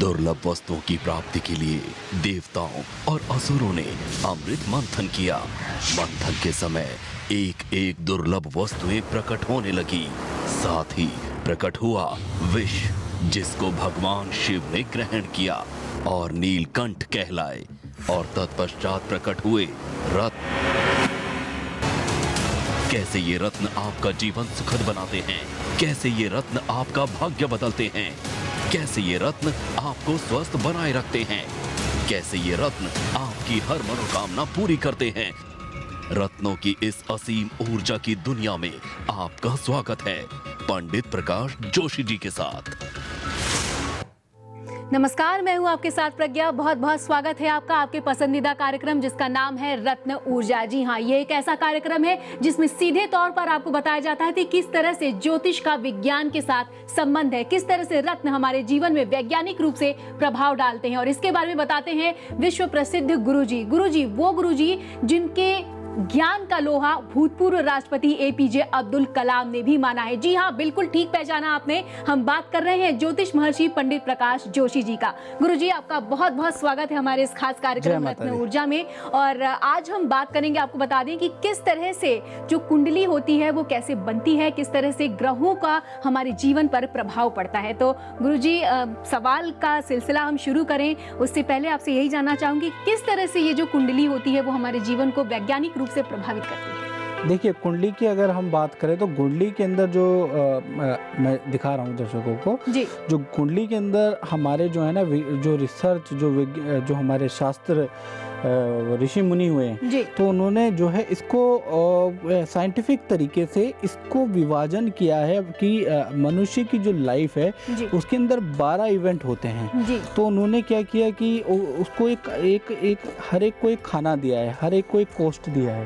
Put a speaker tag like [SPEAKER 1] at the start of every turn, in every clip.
[SPEAKER 1] दुर्लभ वस्तुओं की प्राप्ति के लिए देवताओं और असुरों ने अमृत मंथन किया। मंथन के समय एक एक दुर्लभ वस्तुएं प्रकट होने लगी। साथ ही प्रकट हुआ विष, जिसको भगवान शिव ने ग्रहण किया और नीलकंठ कहलाए। और तत्पश्चात प्रकट हुए रत्न। कैसे ये रत्न आपका जीवन सुखद बनाते हैं, कैसे ये रत्न आपका भाग्य बदलते हैं, कैसे ये रत्न आपको स्वस्थ बनाए रखते हैं, कैसे ये रत्न आपकी हर मनोकामना पूरी करते हैं। रत्नों की इस असीम ऊर्जा की दुनिया में आपका स्वागत है पंडित प्रकाश जोशी जी के साथ।
[SPEAKER 2] नमस्कार, मैं हूं आपके साथ प्रज्ञा। बहुत बहुत स्वागत है आपका आपके पसंदीदा कार्यक्रम जिसका नाम है रत्न ऊर्जा। जी हाँ, ये एक ऐसा कार्यक्रम है जिसमें सीधे तौर पर आपको बताया जाता है कि किस तरह से ज्योतिष का विज्ञान के साथ संबंध है, किस तरह से रत्न हमारे जीवन में वैज्ञानिक रूप से प्रभाव डालते हैं। और इसके बारे में बताते हैं विश्व प्रसिद्ध गुरुजी। वो गुरुजी जिनके ज्ञान का लोहा भूतपूर्व राष्ट्रपति एपीजे अब्दुल कलाम ने भी माना है। जी हाँ, बिल्कुल ठीक पहचाना आपने। हम बात कर रहे हैं ज्योतिष महर्षि पंडित प्रकाश जोशी जी का। गुरुजी, आपका बहुत बहुत स्वागत है हमारे इस खास कार्यक्रम रत्न ऊर्जा में। और आज हम बात करेंगे, आपको बता दें कि किस तरह से जो कुंडली होती है वो कैसे बनती है, किस तरह से ग्रहों का हमारे जीवन पर प्रभाव पड़ता है। तो गुरुजी, सवाल का सिलसिला हम शुरू करें उससे पहले आपसे यही जानना चाहूंगी, किस तरह से ये जो कुंडली होती है वो हमारे जीवन को वैज्ञानिक रूप से प्रभावित करती है।
[SPEAKER 3] देखिए, कुंडली की अगर हम बात करें तो कुंडली के अंदर जो मैं दिखा रहा हूँ दर्शकों को जी, जो कुंडली के अंदर हमारे जो है ना जो रिसर्च जो हमारे शास्त्र ऋषि मुनि हुए हैं, तो उन्होंने जो है इसको साइंटिफिक तरीके से इसको विभाजन किया है कि मनुष्य की जो लाइफ है उसके अंदर 12 इवेंट होते हैं। तो उन्होंने क्या किया कि उसको एक हर एक को एक खाना दिया है, हर एक को एक कोस्ट दिया है।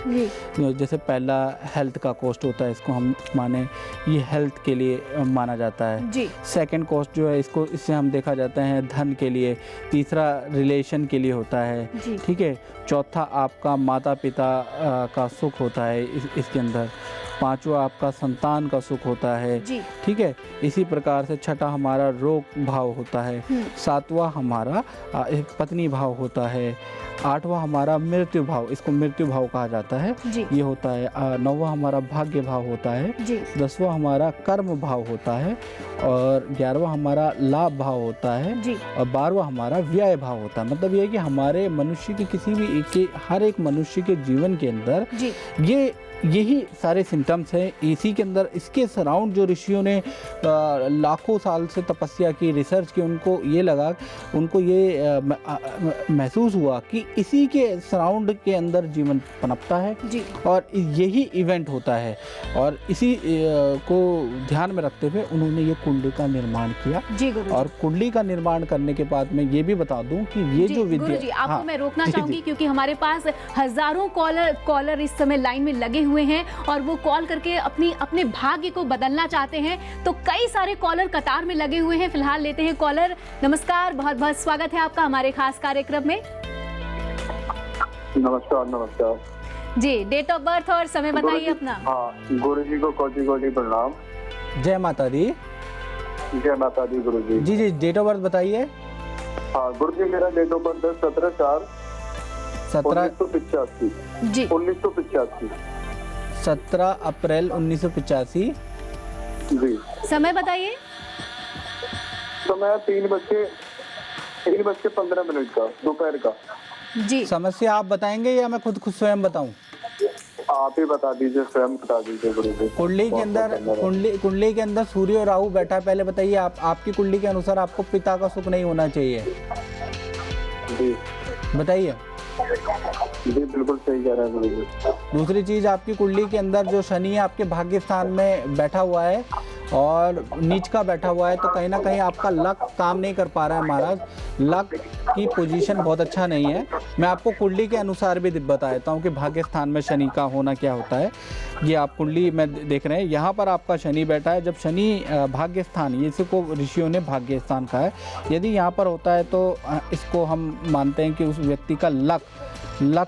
[SPEAKER 3] जैसे पहला हेल्थ का कोस्ट होता है, इसको हम माने ये हेल्थ के लिए माना जाता है। सेकंड कोस्ट जो है इससे हम देखा जाता है धन के लिए। तीसरा रिलेशन के लिए होता है, ठीक है। चौथा आपका माता पिता का सुख होता है इसके अंदर। पांचवा आपका संतान का सुख होता है, ठीक है। इसी प्रकार से छठा हमारा रोग भाव होता है। सातवां हमारा पत्नी भाव होता है। आठवां हमारा मृत्यु भाव, इसको मृत्यु भाव कहा जाता है, ये होता है। नौवां हमारा भाग्य भाव होता है। 10वां हमारा कर्म भाव होता है। और 11वां हमारा लाभ भाव होता है। और 12वां हमारा व्यय भाव होता है। मतलब ये है कि हमारे मनुष्य की हर एक मनुष्य के जीवन के अंदर यही सारे सिम्टम्स हैं। इसी के अंदर इसके सराउंड जो ऋषियों ने लाखों साल से तपस्या की, रिसर्च की, उनको ये महसूस हुआ कि इसी के सराउंड के अंदर जीवन पनपता है और यही इवेंट होता है। और इसी को ध्यान में रखते हुए उन्होंने ये कुंडली का निर्माण किया। और कुंडली का निर्माण करने के बाद मैं ये भी बता दूं कि ये जो विद्या,
[SPEAKER 2] आपको मैं रोकना चाहूंगी क्योंकि हमारे पास हजारों कॉलर इस समय लाइन में लगे हुए हैं और वो कॉल करके अपने भाग्य को बदलना चाहते हैं। तो कई सारे कॉलर कतार में लगे हुए हैं। फिलहाल लेते हैं कॉलर। नमस्कार, बहुत बहुत स्वागत है आपका हमारे खास कार्यक्रम में।
[SPEAKER 4] नमस्कार
[SPEAKER 2] जी, डेट ऑफ बर्थ और समय बताइए अपना।
[SPEAKER 4] हाँ, गुरु जी को कोटि प्रणाम।
[SPEAKER 3] जय माता दी।
[SPEAKER 4] जय माता दी गुरु जी।
[SPEAKER 3] जी, डेट ऑफ बर्थ बताइए।
[SPEAKER 4] हाँ गुरु जी, मेरा डेट ऑफ बर्थ 17/4/1985 जी। 1985
[SPEAKER 3] 17 अप्रैल 1985
[SPEAKER 4] जी।
[SPEAKER 2] समय बताइए।
[SPEAKER 4] समय 3:15 का दोपहर का
[SPEAKER 2] जी।
[SPEAKER 3] समस्या आप बताएंगे या मैं खुद स्वयं बताऊं?
[SPEAKER 4] आप ही बता दीजिए, स्वयं बता दीजिए गुरु जी।
[SPEAKER 3] कुंडली के अंदर सूर्य और राहु बैठा है। पहले बताइए, आपकी कुंडली के अनुसार आपको पिता का सुख नहीं होना चाहिए
[SPEAKER 4] जी,
[SPEAKER 3] बताइए।
[SPEAKER 4] जी बिल्कुल सही कह रहे हैं गुरु जी।
[SPEAKER 3] दूसरी चीज, आपकी कुंडली के अंदर जो शनि है आपके भाग्य स्थान में बैठा हुआ है और नीच का बैठा हुआ है, तो कहीं ना कहीं आपका लक काम नहीं कर पा रहा है महाराज। लक की पोजीशन बहुत अच्छा नहीं है। मैं आपको कुंडली के अनुसार भी बता देता हूँ कि भाग्य स्थान में शनि का होना क्या होता है। ये आप कुंडली में देख रहे हैं, यहाँ पर आपका शनि बैठा है। जब शनि भाग्य स्थान, इसको ऋषियों ने भाग्य स्थान कहा है, यदि यहाँ पर होता है तो इसको हम मानते हैं कि उस व्यक्ति का लक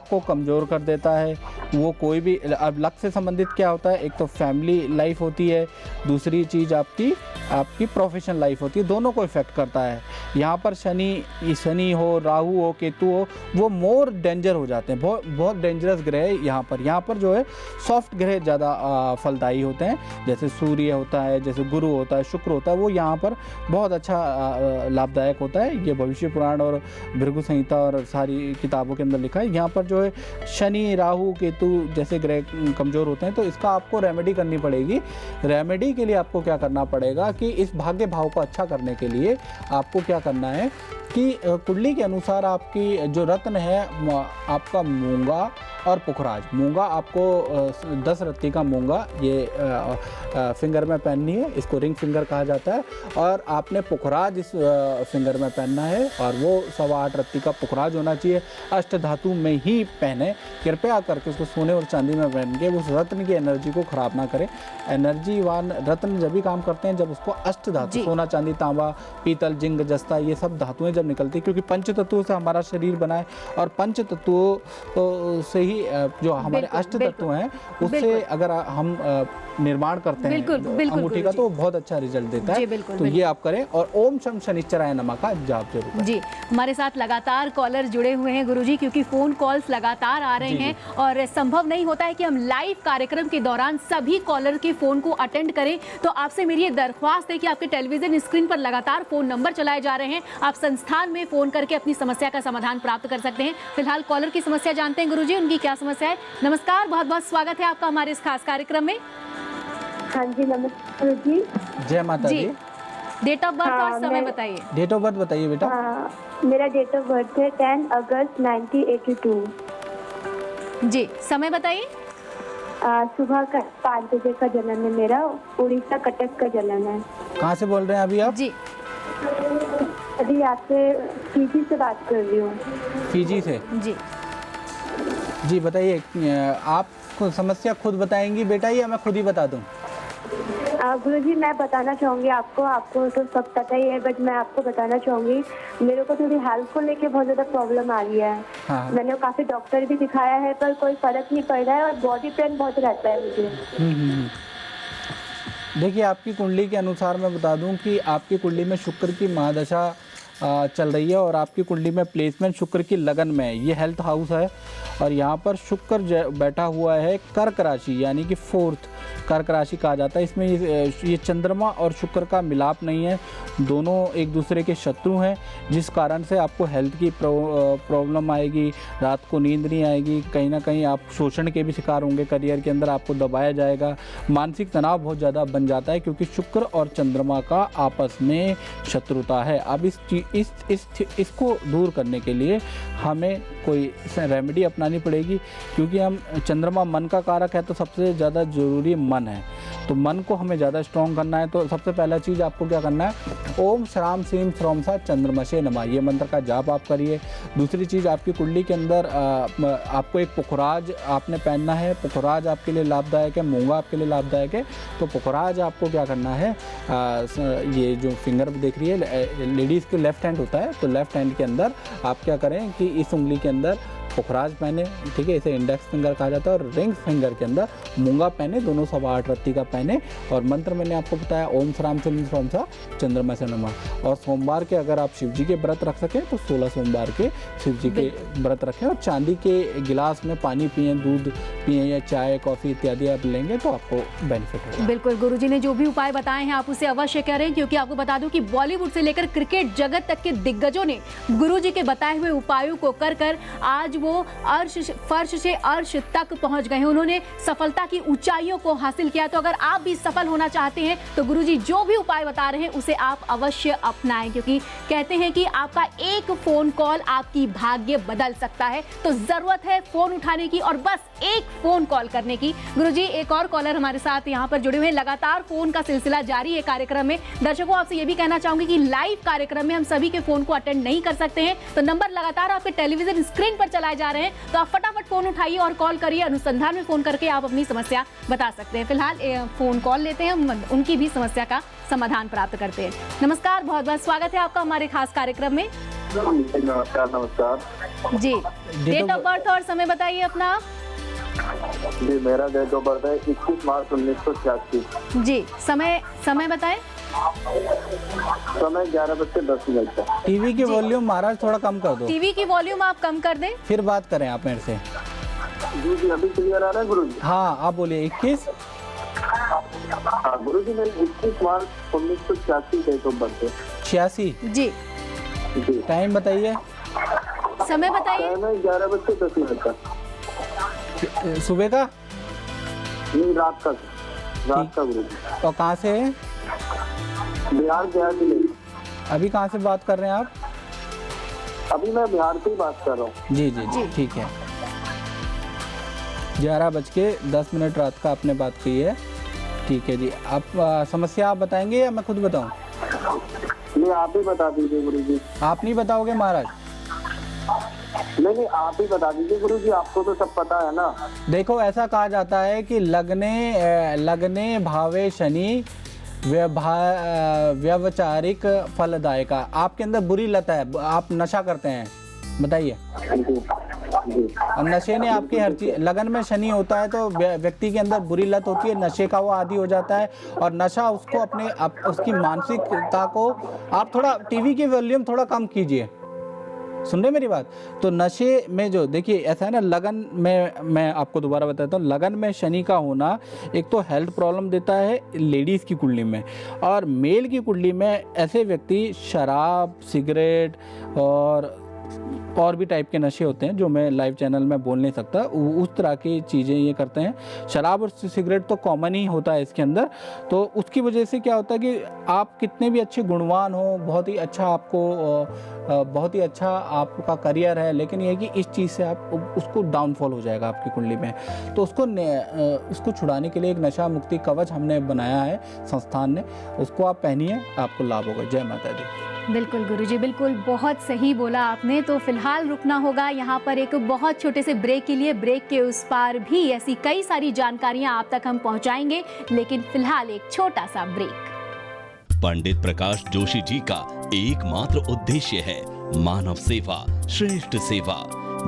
[SPEAKER 3] को कमज़ोर कर देता है। वो कोई भी, अब लक से संबंधित क्या होता है, एक तो फैमिली लाइफ होती है, दूसरी चीज़ आपकी प्रोफेशनल लाइफ होती है, दोनों को इफेक्ट करता है। यहाँ पर शनि हो, राहु हो, केतु हो, वो मोर डेंजर हो जाते हैं, बहुत डेंजरस ग्रह है यहाँ पर जो है सॉफ्ट ग्रह ज़्यादा फलदायी होते हैं। जैसे सूर्य होता है, जैसे गुरु होता है, शुक्र होता है, वो यहाँ पर बहुत अच्छा लाभदायक होता है। ये भविष्य पुराण और भृगु संहिता और सारी किताबों के अंदर लिखा है। यहाँ पर जो है शनि, राहु, केतु जैसे ग्रह कमज़ोर होते हैं, तो इसका आपको रेमेडी करनी पड़ेगी। रेमेडी के लिए आपको क्या करना पड़ेगा कि इस भाग्य भाव को अच्छा करने के लिए आपको क्या करना है कि कुंडली के अनुसार आपकी जो रत्न है आपका मूंगा और पुखराज। मूंगा आपको 10 रत्ती का मूंगा ये फिंगर में पहननी है, इसको रिंग फिंगर कहा जाता है। और आपने पुखराज इस फिंगर में पहनना है और वो 8.25 रत्ती का पुखराज होना चाहिए। अष्ट धातु में ही पहने, कृपया करके उसको सोने और चांदी में पहन के उस रत्न की एनर्जी को खराब ना करें। एनर्जीवान रत्न जब भी काम करते हैं जब उसको अष्ट धातु, सोना, चांदी, तांबा, पीतल, जिंक, जस्ता, ये सब धातुएं जब निकलती है, क्योंकि पंच तत्वों से हमारा शरीर बना है और पंच तत्वों से ही जो हमारे अष्ट तत्व हैं उससे अगर हम निर्माण करते हैं अंगूठी का, तो बहुत अच्छा रिजल्ट देता है। तो ये आप करें और ओम शम शनिश्चराय नमः का जाप जरूर करें।
[SPEAKER 2] जी, हमारे साथ लगातार कॉलर जुड़े हुए हैं गुरुजी, क्योंकि फोन कॉल्स लगातार आ रहे हैं और संभव नहीं होता है कि हम लाइव कार्यक्रम के दौरान सभी कॉलर के फोन को अटेंड करें। तो आपसे मेरी ये दरख्वास्त है कि आपके टेलीविजन स्क्रीन पर लगातार फोन नंबर चलाए जा रहे हैं, आप संस्थान में फोन करके अपनी समस्या का समाधान प्राप्त कर सकते हैं। फिलहाल कॉलर की समस्या जानते हैं गुरुजी, उनकी क्या समस्या है। नमस्कार, बहुत बहुत स्वागत है आपका हमारे इस खास कार्यक्रम में।
[SPEAKER 5] हाँ जी, नमस्कार जी।
[SPEAKER 3] जय माता दी।
[SPEAKER 2] डेट ऑफ बर्थ और समय बताइए।
[SPEAKER 3] डेट ऑफ बर्थ बताइए बेटा।
[SPEAKER 5] मेरा डेट ऑफ बर्थ है 10 अगस्त 1982।
[SPEAKER 2] जी, समय बताइए।
[SPEAKER 5] सुबह का 5 बजे का जन्म है मेरा, उड़ीसा कटक का जन्म है।
[SPEAKER 3] कहाँ से बोल रहे हैं अभी आप?
[SPEAKER 2] जी,
[SPEAKER 5] अभी आपसे फीजी से बात कर रही हूँ।
[SPEAKER 3] फीजी से? जी बताइए, आप समस्या खुद बताएंगी बेटा या मैं खुद ही बता दूं?
[SPEAKER 5] गुरुजी, मैं बताना चाहूँगी आपको तो सब पता ही है, बट मैं आपको बताना चाहूँगी, मेरे को थोड़ी हेल्थ को लेके बहुत ज़्यादा प्रॉब्लम आ रही है।
[SPEAKER 3] हाँ।
[SPEAKER 5] मैंने काफ़ी डॉक्टर भी दिखाया है पर कोई फर्क नहीं पड़ रहा है और बॉडी पेन बहुत रहता है मुझे।
[SPEAKER 3] देखिए, आपकी कुंडली के अनुसार मैं बता दूं कि आपकी कुंडली में शुक्र की महादशा चल रही है और आपकी कुंडली में प्लेसमेंट शुक्र की लगन में है। ये हेल्थ हाउस है और यहाँ पर शुक्र बैठा हुआ है कर्क राशि, यानी कि 4th कर्क राशि कहा जाता है। इसमें ये चंद्रमा और शुक्र का मिलाप नहीं है, दोनों एक दूसरे के शत्रु हैं, जिस कारण से आपको हेल्थ की प्रॉब्लम आएगी, रात को नींद नहीं आएगी, कहीं ना कहीं आप शोषण के भी शिकार होंगे, करियर के अंदर आपको दबाया जाएगा, मानसिक तनाव बहुत ज़्यादा बन जाता है, क्योंकि शुक्र और चंद्रमा का आपस में शत्रुता है। अब इसको दूर करने के लिए हमें कोई रेमेडी अपनानी पड़ेगी, क्योंकि हम चंद्रमा मन का कारक है, तो सबसे ज़्यादा ज़रूरी मन है। तो मन को हमें ज़्यादा स्ट्रॉन्ग करना है। तो सबसे पहला चीज़ आपको क्या करना है, ओम श्राम सीम श्रोम सा चंद्रमशे नमः, ये मंत्र का जाप आप करिए। दूसरी चीज़, आपकी कुंडली के अंदर आपको एक पुखराज आपने पहनना है। पुखराज आपके लिए लाभदायक है, मूंगा आपके लिए लाभदायक है। तो पुखराज आपको क्या करना है, ये जो फिंगर देख रही है लेडीज़ के लेफ्ट हैंड होता है, तो लेफ्ट हैंड के अंदर आप क्या करें कि इस उंगली के अंदर पुखराज पहने, ठीक है, इसे इंडेक्स फिंगर कहा जाता है, और रिंग फिंगर के अंदर मूंगा पहने, दोनों 8.25 रत्ती का पहने। और मंत्र मैंने आपको बताया ओम श्राम श्रोम सा चंद्रमा से नमः। और सोमवार के अगर आप शिव जी के व्रत रख सकें तो 16 सोमवार के शिव जी के व्रत रखें, और चांदी के गिलास में पानी पिए, दूध पिए या चाय कॉफ़ी इत्यादि आप लेंगे तो आपको बेनिफिट होगा।
[SPEAKER 2] बिल्कुल, गुरुजी ने जो भी उपाय बताए हैं आप उसे अवश्य करें, क्योंकि आपको बता दूं कि बॉलीवुड से लेकर क्रिकेट जगत तक के दिग्गजों ने गुरुजी के बताए हुए उपायों को कर कर आज वो फर्श से अर्श तक पहुंच गए हैं। उन्होंने सफलता की ऊंचाइयों को हासिल किया। तो अगर आप भी सफल होना चाहते हैं तो गुरुजी जो भी उपाय बता रहे हैं उसे आप अवश्य अपनाएं, क्योंकि कहते हैं कि आपका एक फोन कॉल आपकी भाग्य बदल सकता है। तो जरूरत है फोन उठाने की और बस एक फोन कॉल करने की। गुरुजी, एक और कॉलर हमारे साथ यहाँ पर जुड़े हुए हैं, लगातार फोन का सिलसिला जारी है कार्यक्रम में। दर्शकों, आपसे ये भी कहना चाहूंगी कि लाइव कार्यक्रम में हम सभी के फोन को अटेंड नहीं कर सकते हैं, तो नंबर लगातार आपके टेलीविजन स्क्रीन पर चलाए जा रहे हैं, तो आप फटाफट फोन उठाइए और कॉल करिए। अनुसंधान में फोन करके आप अपनी समस्या बता सकते हैं। फिलहाल फोन कॉल लेते हैं, उनकी भी समस्या का समाधान प्राप्त करते हैं। नमस्कार, बहुत बहुत स्वागत है आपका हमारे खास कार्यक्रम में।
[SPEAKER 4] नमस्कार।
[SPEAKER 2] जी, डेट ऑफ बर्थ और समय बताइए अपना।
[SPEAKER 4] जी मेरा डेट ऑफ बर्थ है 21 मार्च 1986।
[SPEAKER 2] जी समय बताएं।
[SPEAKER 4] समय 11:10 का।
[SPEAKER 3] टीवी की वॉल्यूम महाराज थोड़ा कम कर दो।
[SPEAKER 2] टीवी की वॉल्यूम आप कम कर दें।
[SPEAKER 3] फिर बात करें आप मेरे से।
[SPEAKER 4] जी अभी क्लियर आ रहा है गुरु जी?
[SPEAKER 3] हाँ आप बोलिए। 21
[SPEAKER 4] हाँ गुरु जी मेरी 21 मार्च 1986 डेट ऑफ बर्थ है।
[SPEAKER 3] 86।
[SPEAKER 2] जी
[SPEAKER 4] जी
[SPEAKER 3] टाइम बताइए।
[SPEAKER 2] समय बताइए।
[SPEAKER 4] समय 11:10 का।
[SPEAKER 3] सुबह का?
[SPEAKER 4] नहीं रात का गुरु जी।
[SPEAKER 3] और कहाँ से है?
[SPEAKER 4] बिहार जिले।
[SPEAKER 3] अभी कहाँ से बात कर रहे हैं आप?
[SPEAKER 4] अभी मैं बिहार से ही बात कर रहा हूँ।
[SPEAKER 3] जी जी जी ठीक है। 11:10 रात का आपने बात की है। ठीक है जी। आप समस्या आप बताएंगे या मैं खुद बताऊं?
[SPEAKER 4] नहीं आप ही बता दीजिए गुरु जी।
[SPEAKER 3] आप नहीं बताओगे महाराज?
[SPEAKER 4] नहीं आप ही बता दीजिए गुरु जी, आपको तो सब पता है ना।
[SPEAKER 3] देखो ऐसा कहा जाता है कि लग्ने भावे शनि व्यवचारिक फलदायका। आपके अंदर बुरी लत है, आप नशा करते हैं, बताइए। और नशे ने आपकी हर चीज, लगन में शनि होता है तो व्यक्ति के अंदर बुरी लत होती है, नशे का वो आदी हो जाता है। और नशा उसको उसकी मानसिकता को, आप थोड़ा टीवी की वॉल्यूम थोड़ा कम कीजिए, सुन रहे मेरी बात? तो नशे में जो देखिए ऐसा है ना, लगन में मैं आपको दोबारा बताता हूँ, लगन में शनि का होना एक तो हेल्थ प्रॉब्लम देता है लेडीज़ की कुंडली में, और मेल की कुंडली में ऐसे व्यक्ति शराब, सिगरेट और भी टाइप के नशे होते हैं जो मैं लाइव चैनल में बोल नहीं सकता, उस तरह की चीज़ें ये करते हैं। शराब और सिगरेट तो कॉमन ही होता है इसके अंदर। तो उसकी वजह से क्या होता है कि आप कितने भी अच्छे गुणवान हो, बहुत ही अच्छा आपका करियर है, लेकिन ये है कि इस चीज़ से आप उसको डाउनफॉल हो जाएगा आपकी कुंडली में। तो उसको छुड़ाने के लिए एक नशा मुक्ति कवच हमने बनाया है संस्थान ने, उसको आप पहनिए, आपको लाभ होगा। जय माता दी।
[SPEAKER 2] बिल्कुल गुरुजी, बिल्कुल बहुत सही बोला आपने। तो फिलहाल रुकना होगा यहाँ पर एक बहुत छोटे से ब्रेक के लिए। ब्रेक के उस पार भी ऐसी कई सारी जानकारियाँ आप तक हम पहुँचाएंगे, लेकिन फिलहाल एक छोटा सा ब्रेक।
[SPEAKER 1] पंडित प्रकाश जोशी जी का एकमात्र उद्देश्य है मानव सेवा, श्रेष्ठ सेवा,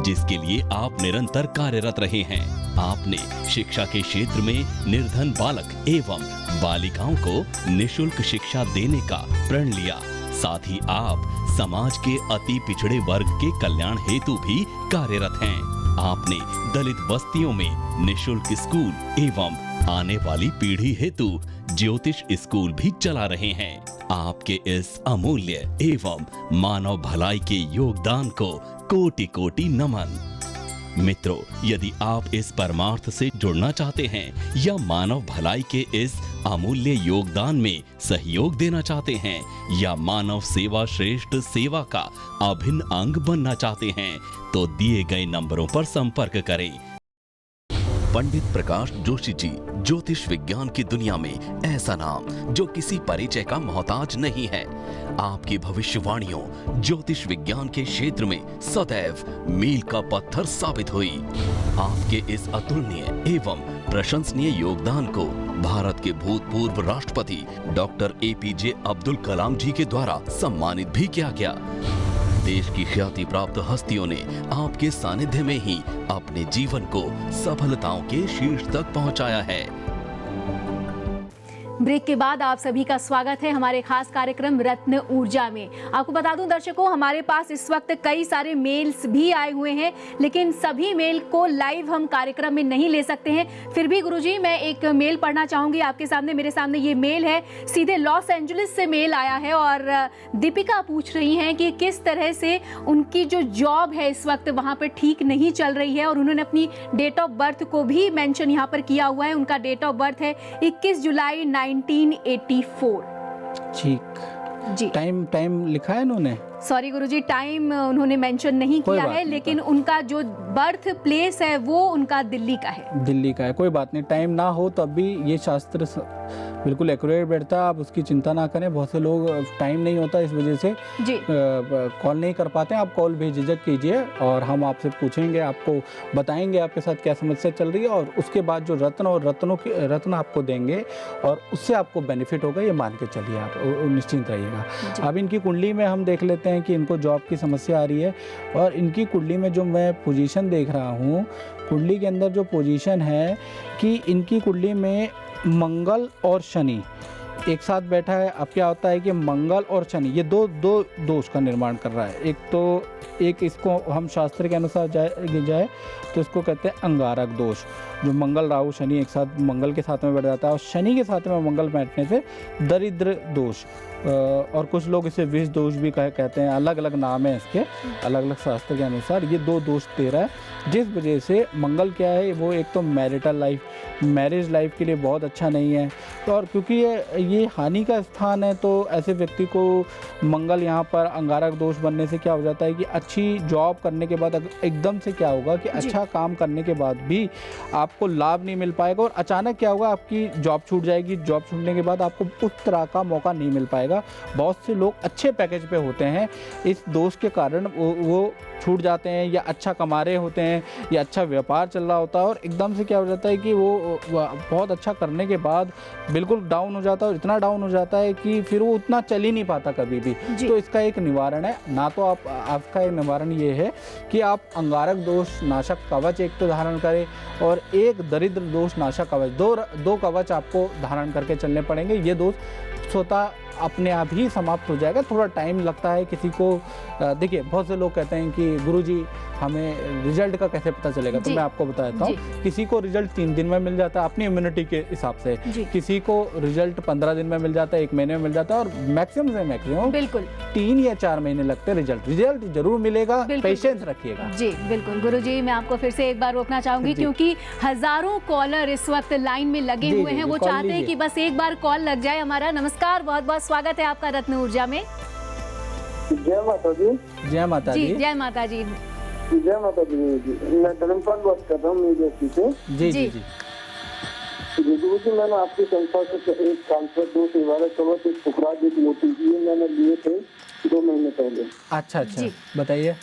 [SPEAKER 1] जिसके लिए आप निरंतर कार्यरत रहे हैं। आपने शिक्षा के क्षेत्र में निर्धन बालक एवं बालिकाओं को निःशुल्क शिक्षा देने का प्रण लिया। साथ ही आप समाज के अति पिछड़े वर्ग के कल्याण हेतु भी कार्यरत हैं। आपने दलित बस्तियों में निःशुल्क स्कूल एवं आने वाली पीढ़ी हेतु ज्योतिष स्कूल भी चला रहे हैं। आपके इस अमूल्य एवं मानव भलाई के योगदान को कोटि कोटि नमन। मित्रों, यदि आप इस परमार्थ से जुड़ना चाहते हैं या मानव भलाई के इस अमूल्य योगदान में सहयोग देना चाहते हैं या मानव सेवा श्रेष्ठ सेवा का अभिन्न अंग बनना चाहते हैं, तो दिए गए नंबरों पर संपर्क करें। पंडित प्रकाश जोशी जी, ज्योतिष विज्ञान की दुनिया में ऐसा नाम जो किसी परिचय का मोहताज नहीं है। आपकी भविष्यवाणियों ज्योतिष विज्ञान के क्षेत्र में सदैव मील का पत्थर साबित हुई। आपके इस अतुलनीय एवं प्रशंसनीय योगदान को भारत के भूतपूर्व राष्ट्रपति डॉक्टर APJ अब्दुल कलाम जी के द्वारा सम्मानित भी किया गया। देश की ख्याति प्राप्त हस्तियों ने आपके सानिध्य में ही अपने जीवन को सफलताओं के शीर्ष तक पहुंचाया है।
[SPEAKER 2] ब्रेक के बाद आप सभी का स्वागत है हमारे खास कार्यक्रम रत्न ऊर्जा में। आपको बता दूं दर्शकों, हमारे पास इस वक्त कई सारे मेल्स भी आए हुए हैं, लेकिन सभी मेल को लाइव हम कार्यक्रम में नहीं ले सकते हैं। फिर भी गुरुजी, मैं एक मेल पढ़ना चाहूंगी आपके सामने। मेरे सामने ये मेल है, सीधे लॉस एंजलिस से मेल आया है और दीपिका पूछ रही हैं कि किस तरह से उनकी जो जॉब है इस वक्त वहाँ पर ठीक नहीं चल रही है, और उन्होंने अपनी डेट ऑफ बर्थ को भी मेंशन यहाँ पर किया हुआ है। उनका डेट ऑफ बर्थ है 21 जुलाई 1984।
[SPEAKER 3] ठीक
[SPEAKER 2] जी।
[SPEAKER 3] टाइम लिखा है इन्होंने?
[SPEAKER 2] सॉरी गुरुजी, टाइम उन्होंने मेंशन नहीं किया है, लेकिन उनका जो बर्थ प्लेस है वो उनका दिल्ली का है। दिल्ली का है,
[SPEAKER 3] कोई बात नहीं। टाइम ना हो तब भी ये शास्त्र बिल्कुल एक्यूरेट बैठता है, आप उसकी चिंता ना करें। बहुत से लोग टाइम नहीं होता इस वजह से कॉल नहीं कर पाते हैं। आप कॉल बेझिझक कीजिए और हम आपसे पूछेंगे, आपको बताएंगे आपके साथ क्या समस्या चल रही है, और उसके बाद जो रत्न आपको देंगे और उससे आपको बेनिफिट होगा, ये मान के चलिए, आप निश्चिंत रहिएगा। अब इनकी कुंडली में हम देख लेते हैं कि इनको जॉब की समस्या आ रही है, और इनकी कुंडली में जो मैं पोजीशन देख रहा हूँ, कुंडली के अंदर जो पोजीशन है कि इनकी कुंडली में मंगल और शनि एक साथ बैठा है। अब क्या होता है कि मंगल और शनि ये दो दोष का निर्माण कर रहा है। एक इसको हम शास्त्र के अनुसार जाए तो इसको कहते हैं अंगारक दोष, जो मंगल राहु शनि एक साथ मंगल के साथ में बैठ जाता है, और शनि के साथ में मंगल बैठने से दरिद्र दोष, और कुछ लोग इसे विष दोष भी कहते हैं। अलग अलग नाम है इसके, अलग अलग शास्त्र के अनुसार। ये 2 दोष दे रहा है, जिस वजह से मंगल क्या है, वो एक तो मैरिटल लाइफ, मैरिज लाइफ के लिए बहुत अच्छा नहीं है। तो और क्योंकि ये हानि का स्थान है, तो ऐसे व्यक्ति को मंगल यहाँ पर अंगारक दोष बनने से क्या हो जाता है कि अच्छी जॉब करने के बाद एकदम से क्या होगा कि अच्छा काम करने के बाद भी आपको लाभ नहीं मिल पाएगा, और अचानक क्या होगा, आपकी जॉब छूट जाएगी। जॉब छूटने के बाद आपको उस तरह का मौका नहीं मिल पाएगा। बहुत से लोग अच्छे पैकेज पे होते हैं, इस दोष के कारण वो छूट जाते हैं, या अच्छा कमा रहे होते हैं, या अच्छा व्यापार चल रहा होता है, और एकदम से क्या हो जाता है कि वो बहुत अच्छा करने के बाद बिल्कुल डाउन हो जाता है, और इतना डाउन हो जाता है कि फिर वो उतना चल ही नहीं पाता कभी भी। तो इसका एक निवारण है ना, तो आपका एक निवारण ये है कि आप अंगारक दोष नाशक कवच एक तो धारण करें, और एक दरिद्र दोष नाशक कवच, दो कवच आपको धारण करके चलने पड़ेंगे। ये दोष स्वतः अपने आप ही समाप्त हो जाएगा। थोड़ा टाइम लगता है किसी को। देखिए, बहुत से लोग कहते हैं कि गुरुजी हमें रिजल्ट का कैसे पता चलेगा, तो मैं आपको बताता हूँ। किसी को रिजल्ट 3 दिन में मिल जाता है अपनी इम्यूनिटी के हिसाब से, किसी को रिजल्ट 15 दिन में मिल जाता है, 1 महीने में मिल जाता है, और मैक्सिमम से मैक्सिमम बिल्कुल 3 या 4 महीने लगते हैं। रिजल्ट जरूर मिलेगा, पेशेंस रखिएगा।
[SPEAKER 2] जी बिल्कुल गुरुजी, मैं आपको फिर से एक बार रोकना चाहूंगी, क्योंकि हजारों कॉलर इस वक्त लाइन में लगे हुए हैं। वो चाहते हैं कि बस एक बार कॉल लग जाए हमारा। नमस्कार, बहुत बहुत स्वागत है आपका रत्न ऊर्जा में।
[SPEAKER 4] जय माता दी।
[SPEAKER 3] जय माता दी।
[SPEAKER 2] जय माता जी।
[SPEAKER 4] जय माता दी। मैं धर्मपाल बात कर रहा हूँ मीडिया से। जी जी जी गुरुजी, मैंने आपकी संस्था से एक ट्रांसफर 2 सेवाएं कवच एक पुखराज एक मोती ये मैंने लिए थे 2 महीने पहले।
[SPEAKER 3] अच्छा, बताइए।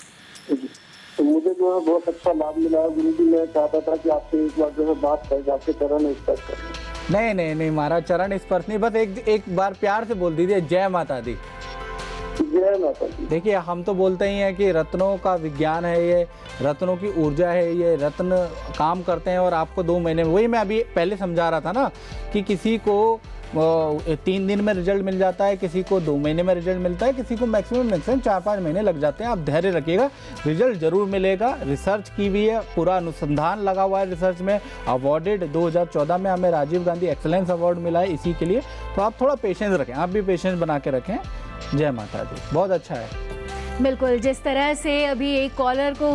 [SPEAKER 4] तो मुझे जो है बहुत अच्छा लाभ मिला है गुरुजी। मैं चाहता था कि आपसे एक बार जो है बात कर, आपके चरण स्पर्श कर।
[SPEAKER 3] नहीं महाराज, चरण स्पर्श नहीं, बस एक बार प्यार से बोल दीजिए जय माता दी।
[SPEAKER 4] जय माता दी।
[SPEAKER 3] देखिए, हम तो बोलते ही हैं कि रत्नों का विज्ञान है, ये रत्नों की ऊर्जा है, ये रत्न काम करते हैं। और आपको 2 महीने में, वही मैं अभी पहले समझा रहा था ना, कि किसी को 3 दिन में रिजल्ट मिल जाता है, किसी को 2 महीने में रिजल्ट मिलता है, किसी को मैक्सिमम 4-5 महीने लग जाते हैं। आप धैर्य रखिएगा, रिजल्ट जरूर मिलेगा। रिसर्च की भी है, पूरा अनुसंधान लगा हुआ है रिसर्च में, अवॉर्डेड 2014 में हमें राजीव गांधी एक्सेलेंस अवार्ड मिला है इसी के लिए। तो आप थोड़ा पेशेंस रखें, आप भी पेशेंस बना के रखें। जय माता दी, बहुत अच्छा है।
[SPEAKER 2] बिल्कुल, जिस तरह से अभी एक कॉलर को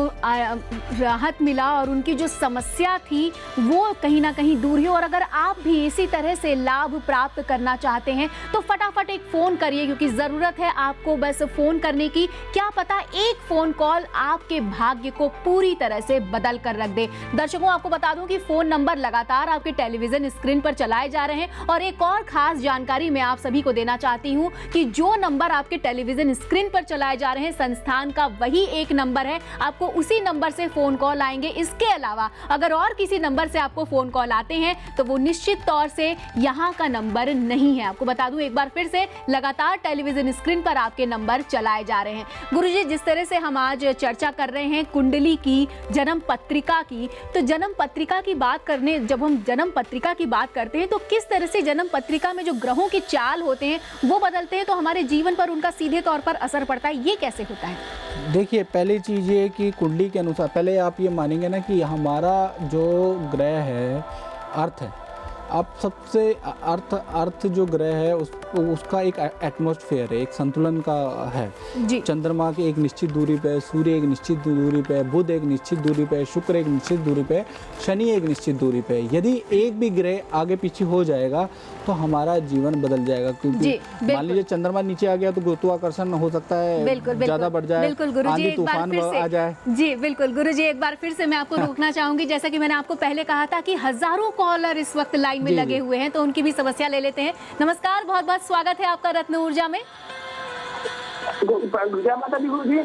[SPEAKER 2] राहत मिला और उनकी जो समस्या थी वो कहीं ना कहीं दूर हो, और अगर आप भी इसी तरह से लाभ प्राप्त करना चाहते हैं तो फटाफट एक फ़ोन करिए, क्योंकि ज़रूरत है आपको बस फ़ोन करने की। क्या पता एक फ़ोन कॉल आपके भाग्य को पूरी तरह से बदल कर रख दे। दर्शकों, आपको बता दूं कि फ़ोन नंबर लगातार आपके टेलीविज़न स्क्रीन पर चलाए जा रहे हैं, और एक और ख़ास जानकारी मैं आप सभी को देना चाहती हूँ कि जो नंबर आपके टेलीविज़न स्क्रीन पर चलाए जा रहे हैं संस्थान का वही एक नंबर है, आपको उसी नंबर से फोन कॉल आएंगे। इसके अलावा अगर और किसी नंबर से आपको फोन कॉल आते हैं तो वो निश्चित तौर से यहाँ का नंबर नहीं है। आपको बता दूं एक बार फिर से, लगातार टेलीविजन स्क्रीन पर आपके नंबर चलाए जा रहे हैं। गुरुजी, जिस तरह से हम आज चर्चा कर रहे हैं कुंडली की, जन्म पत्रिका की, तो जन्म पत्रिका की बात करने, जब हम जन्म पत्रिका की बात करते हैं तो किस तरह से जन्म पत्रिका में जो ग्रहों की चाल होते हैं वो बदलते हैं, तो हमारे जीवन पर उनका सीधे तौर पर असर पड़ता है, ये कैसे होता है?
[SPEAKER 3] देखिए, पहली चीज़ ये कि कुंडली के अनुसार पहले आप ये मानेंगे ना कि हमारा जो ग्रह है अर्थ है। अब सबसे अर्थ जो ग्रह है उसका एक एटमॉस्फेयर है, एक संतुलन का है। चंद्रमा की एक निश्चित दूरी पे, सूर्य एक निश्चित दूरी पे, बुध एक निश्चित दूरी पे, शुक्र एक निश्चित दूरी पे, शनि एक निश्चित दूरी पे। यदि एक भी ग्रह आगे पीछे हो जाएगा तो हमारा जीवन बदल जाएगा, क्योंकि मान लीजिए चंद्रमा नीचे आ गया तो गुरुत्वाकर्षण हो सकता है ज्यादा बढ़ जाए, आंधी तूफान आ जाए।
[SPEAKER 2] जी बिल्कुल गुरुजी, एक बार फिर से मैं आपको रोकना चाहूंगी। जैसा कि मैंने आपको पहले कहा था कि हजारों कॉलर इस वक्त लाइन में लगे हुए हैं, तो उनकी भी समस्या ले लेते हैं। नमस्कार, बहुत बहुत स्वागत है आपका रत्न ऊर्जा में।
[SPEAKER 4] जय माता दी गुरुजी।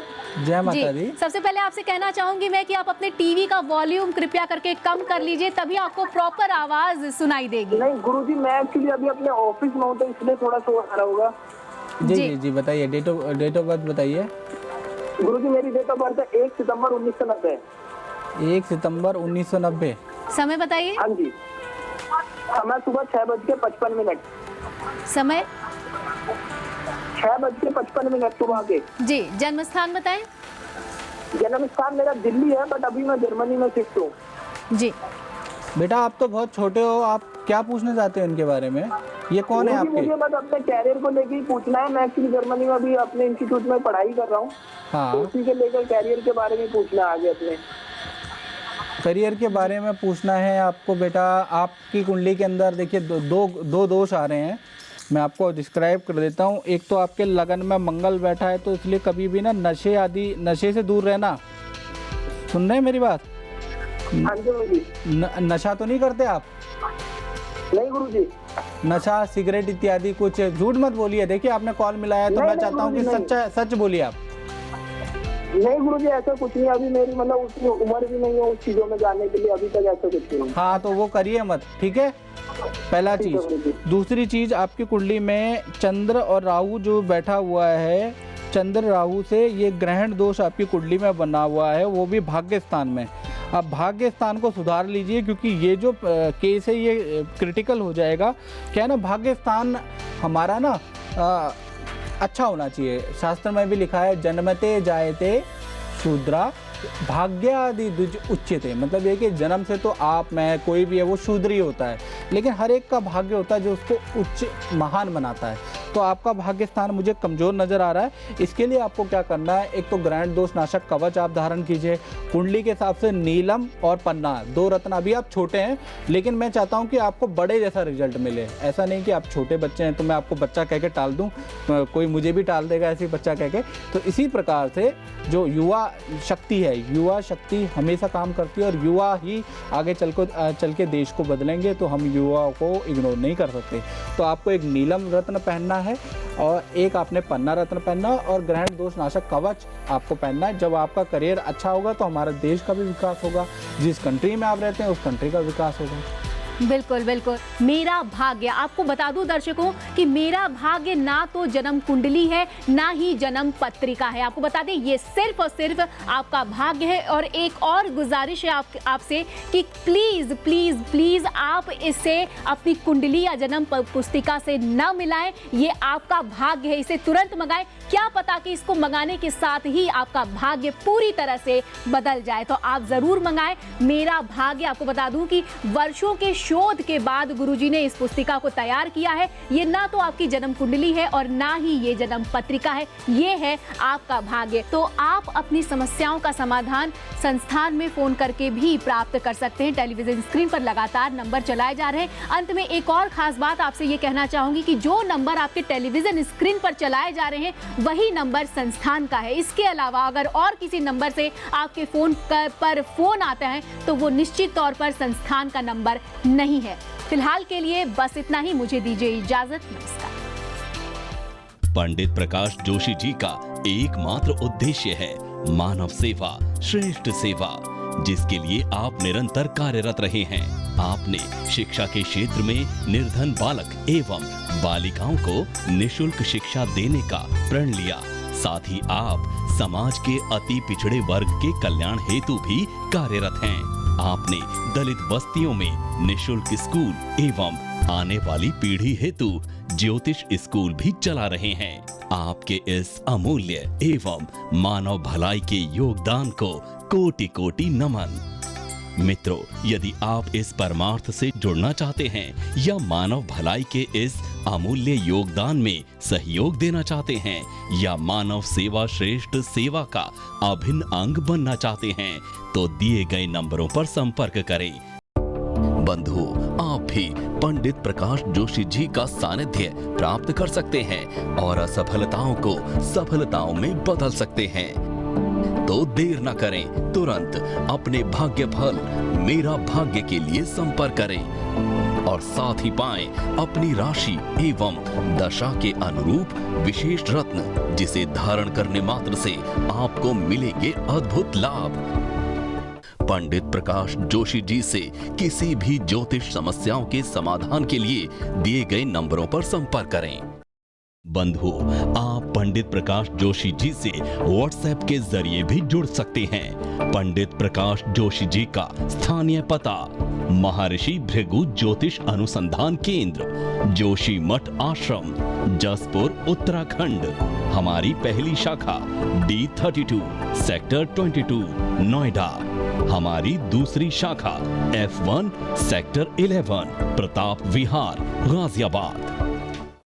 [SPEAKER 3] जय माता दी।
[SPEAKER 2] सबसे पहले आपसे कहना चाहूंगी मैं कि आप अपने टीवी का वॉल्यूम कृपया करके कम कर लीजिए, तभी आपको प्रॉपर आवाज सुनाई देगी।
[SPEAKER 4] नहीं गुरुजी, मैं एक्चुअली अभी अपने ऑफिस में हूँ तो इसलिए थोड़ा शोर आ रहा होगा।
[SPEAKER 3] जी बताइए, डेट ऑफ बर्थ बताइए।
[SPEAKER 4] गुरुजी, मेरी डेट ऑफ बर्थ है 1 सितंबर 1990।
[SPEAKER 3] 1 सितंबर 1990।
[SPEAKER 2] समय बताइए।
[SPEAKER 4] हाँ जी, समय सुबह 6:55।
[SPEAKER 2] समय
[SPEAKER 4] 6:55 सुबह के।
[SPEAKER 2] जी। जन्म स्थान बताएं।
[SPEAKER 4] जन्म स्थान मेरा दिल्ली है, बट अभी मैं जर्मनी में शिफ्ट हूँ।
[SPEAKER 2] जी।
[SPEAKER 3] बेटा आप तो बहुत छोटे हो, आप क्या पूछना चाहते हैं इनके बारे में? ये कौन है आपके?
[SPEAKER 4] मुझे बस अपने कैरियर को लेके ही पूछना है। मैं एक्चुअली जर्मनी में अभी अपने इंस्टीट्यूट में पढ़ाई कर रहा हूँ।
[SPEAKER 3] हाँ,
[SPEAKER 4] तो उसी के लेकर कैरियर के बारे में पूछना है आगे अपने।
[SPEAKER 3] करियर के बारे में पूछना है आपको बेटा। आपकी कुंडली के अंदर देखिए दो दोष आ रहे हैं, मैं आपको डिस्क्राइब कर देता हूँ। एक तो आपके लगन में मंगल बैठा है, तो इसलिए कभी भी ना नशे से दूर रहना। सुन रहे हैं मेरी बात?
[SPEAKER 4] हाँ जी गुरुजी।
[SPEAKER 3] नशा तो नहीं करते आप?
[SPEAKER 4] नहीं गुरुजी।
[SPEAKER 3] नशा, सिगरेट इत्यादि कुछ? झूठ मत बोलिए। देखिए आपने कॉल मिलाया तो मैं चाहता हूँ कि सच बोलिए आप।
[SPEAKER 4] नहीं गुरुजी, ऐसा कुछ नहीं। अभी मेरी मतलब उतनी उम्र भी नहीं है उस चीजों में जाने के लिए, अभी तक ऐसा कुछ नहीं।
[SPEAKER 3] हाँ, तो वो करिए मत, ठीक है? पहला चीज। दूसरी चीज, आपकी कुंडली में चंद्र और राहु जो बैठा हुआ है, चंद्र राहु से ये ग्रहण दोष आपकी कुंडली में बना हुआ है, वो भी भाग्य स्थान में। आप भाग्य स्थान को सुधार लीजिए, क्योंकि ये जो केस है ये क्रिटिकल हो जाएगा। क्या है ना, भाग्य स्थान हमारा ना अच्छा होना चाहिए। शास्त्र में भी लिखा है, जन्मते जायते शूद्रा भाग्यादि द्विज उच्चते। मतलब ये कि जन्म से तो आप, मैं, कोई भी है वो शूद्र ही होता है, लेकिन हर एक का भाग्य होता है जो उसको उच्च महान बनाता है। तो आपका भाग्य स्थान मुझे कमज़ोर नज़र आ रहा है। इसके लिए आपको क्या करना है, एक तो ग्रहण दोष नाशक कवच आप धारण कीजिए। कुंडली के हिसाब से नीलम और पन्ना, 2 रत्न। अभी आप छोटे हैं, लेकिन मैं चाहता हूँ कि आपको बड़े जैसा रिजल्ट मिले। ऐसा नहीं कि आप छोटे बच्चे हैं तो मैं आपको बच्चा कह के टाल दूँ, कोई मुझे भी टाल देगा ऐसे बच्चा कह के। तो इसी प्रकार से जो युवा शक्ति है, युवा शक्ति हमेशा काम करती है, और युवा ही आगे चल के देश को बदलेंगे। तो हम युवाओं को इग्नोर नहीं कर सकते। तो आपको एक नीलम रत्न पहनना है, और एक आपने पन्ना रत्न पहनना, और ग्रहण दोष नाशक कवच आपको पहनना है। जब आपका करियर अच्छा होगा तो हमारे देश का भी विकास होगा, जिस कंट्री में आप रहते हैं उस कंट्री का विकास होगा।
[SPEAKER 2] बिल्कुल बिल्कुल। मेरा भाग्य, आपको बता दूं दर्शकों कि मेरा भाग्य ना तो जन्म कुंडली है, ना ही जन्म पत्रिका है। आपको बता दें ये सिर्फ और सिर्फ आपका भाग्य है। और एक और गुजारिश है आपसे कि प्लीज प्लीज प्लीज आप इसे अपनी कुंडली या जन्म पुस्तिका से न मिलाएं। ये आपका भाग्य है, इसे तुरंत मंगाएं। क्या पता कि इसको मंगाने के साथ ही आपका भाग्य पूरी तरह से बदल जाए। तो आप जरूर मंगाएं मेरा भाग्य। आपको बता दूं कि वर्षों के शोध के बाद गुरुजी ने इस पुस्तिका को तैयार किया है। ये ना तो आपकी जन्म कुंडली है और ना ही ये जन्म पत्रिका है, ये है आपका भाग्य। तो आप अपनी समस्याओं का समाधान संस्थान में फोन करके भी प्राप्त कर सकते हैं। टेलीविजन स्क्रीन पर लगातार नंबर चलाए जा रहे हैं। अंत में एक और खास बात आपसे ये कहना चाहूंगी कि जो नंबर आपके टेलीविजन स्क्रीन पर चलाए जा रहे हैं वही नंबर संस्थान का है। इसके अलावा अगर और किसी नंबर से आपके पर फोन आता है तो वो निश्चित तौर पर संस्थान का नंबर नहीं है। फिलहाल के लिए बस इतना ही। मुझे दीजिए इजाजत। नमस्कार।
[SPEAKER 1] पंडित प्रकाश जोशी जी का एकमात्र उद्देश्य है मानव सेवा, श्रेष्ठ सेवा, जिसके लिए आप निरंतर कार्यरत रहे हैं। आपने शिक्षा के क्षेत्र में निर्धन बालक एवं बालिकाओं को निःशुल्क शिक्षा देने का प्रण लिया। साथ ही आप समाज के अति पिछड़े वर्ग के कल्याण हेतु भी कार्यरत हैं। आपने दलित बस्तियों में निःशुल्क स्कूल एवं आने वाली पीढ़ी हेतु ज्योतिष स्कूल भी चला रहे हैं। आपके इस अमूल्य एवं मानव भलाई के योगदान को कोटि कोटि नमन। मित्रों, यदि आप इस परमार्थ से जुड़ना चाहते हैं या मानव भलाई के इस अमूल्य योगदान में सहयोग देना चाहते हैं या मानव सेवा श्रेष्ठ सेवा का अभिन्न अंग बनना चाहते हैं तो दिए गए नंबरों पर संपर्क करें। बंधु, आप भी पंडित प्रकाश जोशी जी का सानिध्य प्राप्त कर सकते हैं और असफलताओं को सफलताओं में बदल सकते हैं। तो देर न करें, तुरंत अपने भाग्य फल मेरा भाग्य के लिए संपर्क करें और साथ ही पाएं अपनी राशि एवं दशा के अनुरूप विशेष रत्न, जिसे धारण करने मात्र से आपको मिलेंगे अद्भुत लाभ। पंडित प्रकाश जोशी जी से किसी भी ज्योतिष समस्याओं के समाधान के लिए दिए गए नंबरों पर संपर्क करें। बंधु, आप पंडित प्रकाश जोशी जी से व्हाट्सएप के जरिए भी जुड़ सकते हैं। पंडित प्रकाश जोशी जी का स्थानीय पता: महर्षि भृगु ज्योतिष अनुसंधान केंद्र, जोशी मठ आश्रम, जसपुर, उत्तराखंड। हमारी पहली शाखा D32 सेक्टर 22 नोएडा। हमारी दूसरी शाखा F1 सेक्टर 11 प्रताप विहार गाजियाबाद।